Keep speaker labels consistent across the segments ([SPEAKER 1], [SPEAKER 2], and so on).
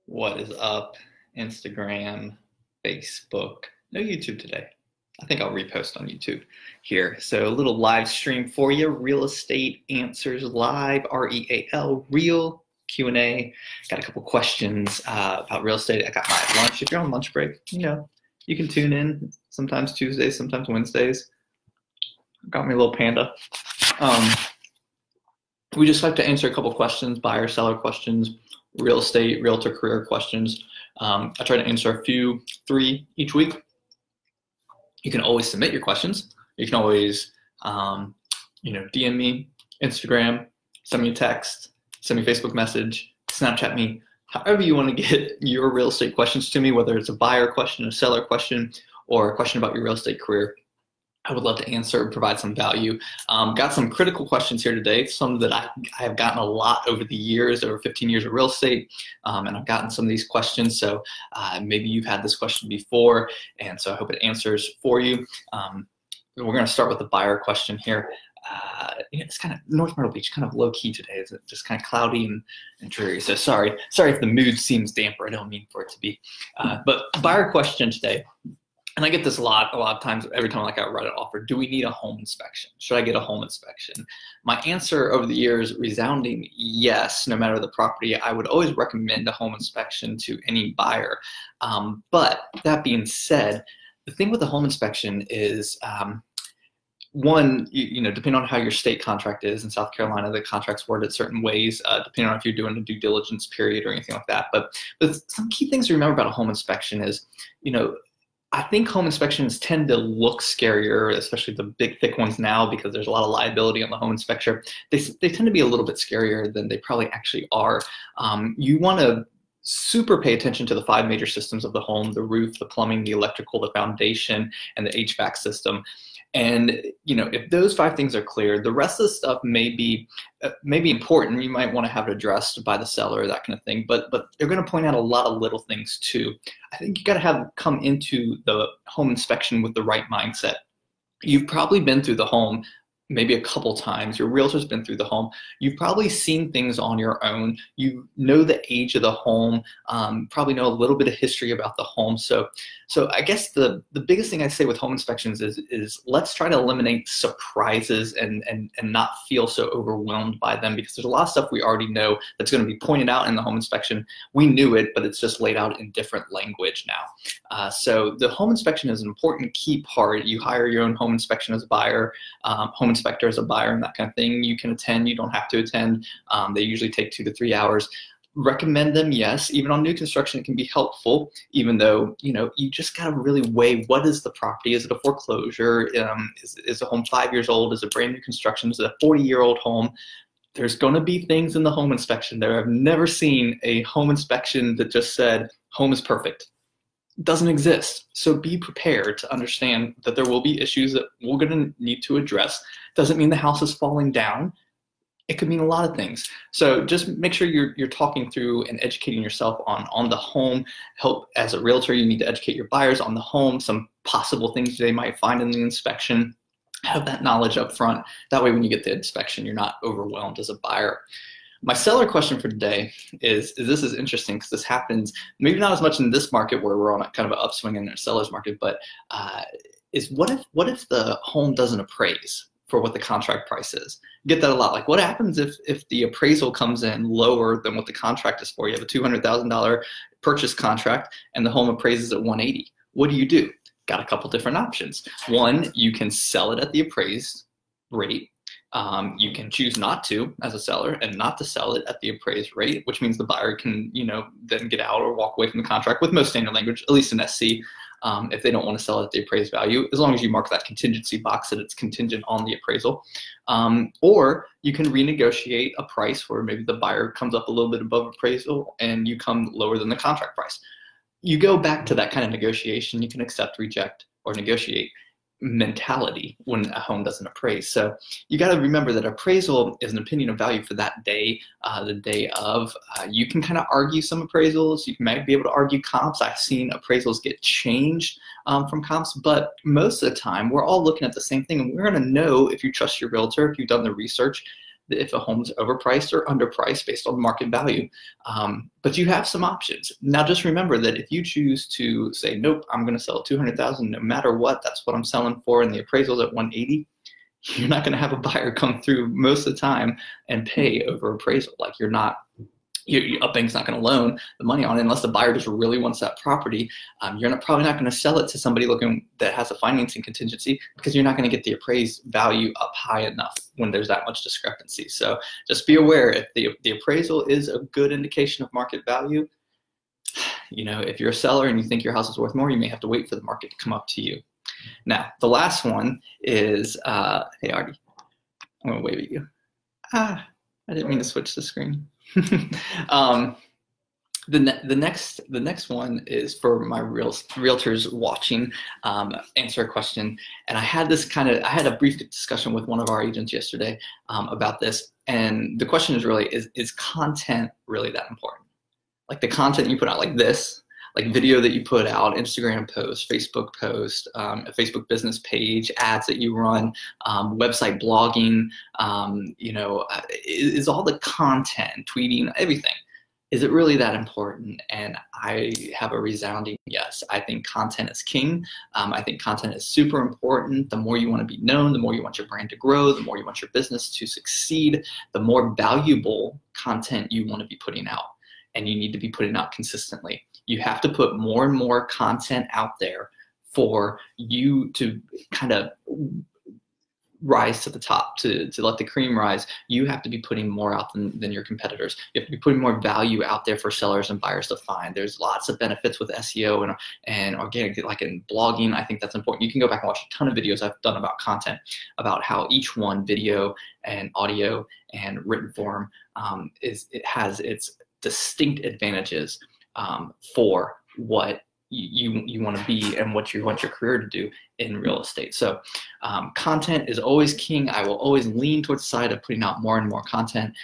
[SPEAKER 1] What is up? Instagram, Facebook, no YouTube today. I think I'll repost on YouTube here. So a little live stream for you. Real Estate Answers Live, REAL, real Q&A. Got a couple questions about real estate. I got my lunch. If you're on lunch break, you can tune in sometimes Tuesdays, sometimes Wednesdays. Got me a little panda. We just like to answer a couple questions, buyer, seller questions, real estate, realtor career questions. I try to answer three each week. You can always submit your questions. You can always, DM me, Instagram, send me a text, send me a Facebook message, Snapchat me, however you want to get your real estate questions to me, whether it's a buyer question, a seller question, or a question about your real estate career. I would love to answer and provide some value. Got some critical questions here today, some that I have gotten a lot over the years, over 15 years of real estate, and I've gotten some of these questions, so maybe you've had this question before, and so I hope it answers for you. We're gonna start with the buyer question here. It's kind of North Myrtle Beach, kind of low key today. It's just kind of cloudy and dreary, so sorry if the mood seems damper. I don't mean for it to be. But buyer question today. And I get this a lot of times, every time I write an offer, do we need a home inspection? Should I get a home inspection? My answer over the years, resounding yes, no matter the property. I would always recommend a home inspection to any buyer. But that being said, the thing with the home inspection is, one, depending on how your state contract is. In South Carolina, the contract's worded certain ways, depending on if you're doing a due diligence period or anything like that. But some key things to remember about a home inspection is, I think home inspections tend to look scarier, especially the big, thick ones now, because there's a lot of liability on the home inspector. They tend to be a little bit scarier than they probably actually are. You want to super pay attention to the 5 major systems of the home: the roof, the plumbing, the electrical, the foundation, and the HVAC system. And if those 5 things are clear, the rest of the stuff may be important. You might want to have it addressed by the seller, that kind of thing. But they're going to point out a lot of little things too. I think you got to come into the home inspection with the right mindset. You've probably been through the home maybe a couple times. Your realtor's been through the home. You've probably seen things on your own. You know the age of the home, probably know a little bit of history about the home. So I guess the biggest thing I say with home inspections is let's try to eliminate surprises and not feel so overwhelmed by them, because there's a lot of stuff we already know that's going to be pointed out in the home inspection. We knew it, but it's just laid out in different language now. So the home inspection is an important key part. You hire your own home inspection as a buyer, home inspector as a buyer, and that kind of thing. You can attend, you don't have to attend. They usually take 2 to 3 hours. Recommend them, yes. Even on new construction, it can be helpful, even though, you just got to really weigh, what is the property? Is it a foreclosure? Is the home 5 years old? Is it brand new construction? Is it a 40-year-old home? There's going to be things in the home inspection there. I've never seen a home inspection that just said, home is perfect. Doesn't exist. So be prepared to understand that there will be issues that we're going to need to address. Doesn't mean the house is falling down. It could mean a lot of things. So just make sure you're talking through and educating yourself on the home. Help as a realtor, you need to educate your buyers on the home, some possible things they might find in the inspection. Have that knowledge up front. That way when you get the inspection, you're not overwhelmed as a buyer. My seller question for today is this is interesting, because this happens maybe not as much in this market where we're on a kind of an upswing in our seller's market, but is what if the home doesn't appraise for what the contract price is? Get that a lot. Like, what happens if the appraisal comes in lower than what the contract is for? You have a $200,000 purchase contract and the home appraises at 180. What do? Got a couple different options. One, you can sell it at the appraised rate. You can choose not to as a seller and not to sell it at the appraised rate, which means the buyer can, then get out or walk away from the contract with most standard language, at least in SC, if they don't want to sell it at the appraised value, as long as you mark that contingency box that it's contingent on the appraisal. Or you can renegotiate a price where maybe the buyer comes up a little bit above appraisal and you come lower than the contract price. You go back to that kind of negotiation. You can accept, reject, or negotiate mentality when a home doesn't appraise. So you got to remember that appraisal is an opinion of value for that day, the day of. You can kind of argue some appraisals. You might be able to argue comps. I've seen appraisals get changed from comps, but most of the time we're all looking at the same thing, and we're going to know, if you trust your realtor, if you've done the research, if a home's overpriced or underpriced based on market value. But you have some options. Now just remember that if you choose to say, nope, I'm gonna sell $200,000 no matter what, that's what I'm selling for, and the appraisal's at 180, you're not gonna have a buyer come through most of the time and pay over appraisal. Like a bank's not going to loan the money on it unless the buyer just really wants that property. You're probably not going to sell it to somebody that has a financing contingency, because you're not going to get the appraised value up high enough when there's that much discrepancy. So just be aware, if the appraisal is a good indication of market value, if you're a seller and you think your house is worth more, you may have to wait for the market to come up to you. Now, the last one is, hey Artie, I'm going to wave at you. I didn't mean to switch the screen. The next one is for my realtors watching. Answer a question, and I had a brief discussion with one of our agents yesterday about this, and the question is really, is content really that important? Like the content you put out, like this, like video that you put out, Instagram post, Facebook post, a Facebook business page, ads that you run, website blogging, is all the content, tweeting, everything, is it really that important? And I have a resounding yes. I think content is king. I think content is super important. The more you want to be known, the more you want your brand to grow, the more you want your business to succeed, the more valuable content you want to be putting out. And you need to be putting out consistently. You have to put more and more content out there for you to kind of rise to the top, to let the cream rise. You have to be putting more out than your competitors. You have to be putting more value out there for sellers and buyers to find. There's lots of benefits with SEO and organic, like in blogging. I think that's important. You can go back and watch a ton of videos I've done about content, about how each one, video and audio and written form, it has its distinct advantages for what you want to be and what you want your career to do in real estate. So content is always king. I will always lean towards the side of putting out more and more content.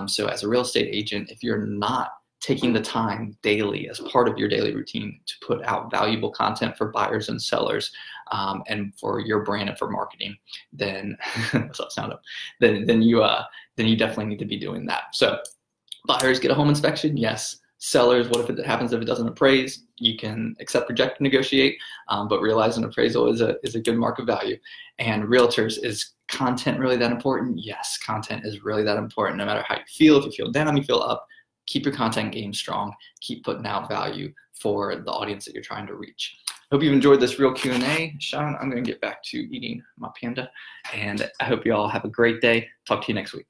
[SPEAKER 1] So as a real estate agent, if you're not taking the time daily as part of your daily routine to put out valuable content for buyers and sellers, and for your brand and for marketing, then what's up, sound up? Then you definitely need to be doing that. So buyers get a home inspection, yes. Sellers, what if it happens if it doesn't appraise? You can accept, reject, negotiate, but realize an appraisal is a good market value. And realtors, is content really that important? Yes, content is really that important. No matter how you feel, if you feel down, you feel up, keep your content game strong. Keep putting out value for the audience that you're trying to reach. Hope you've enjoyed this real Q&A. Sean, I'm going to get back to eating my panda, and I hope you all have a great day. Talk to you next week.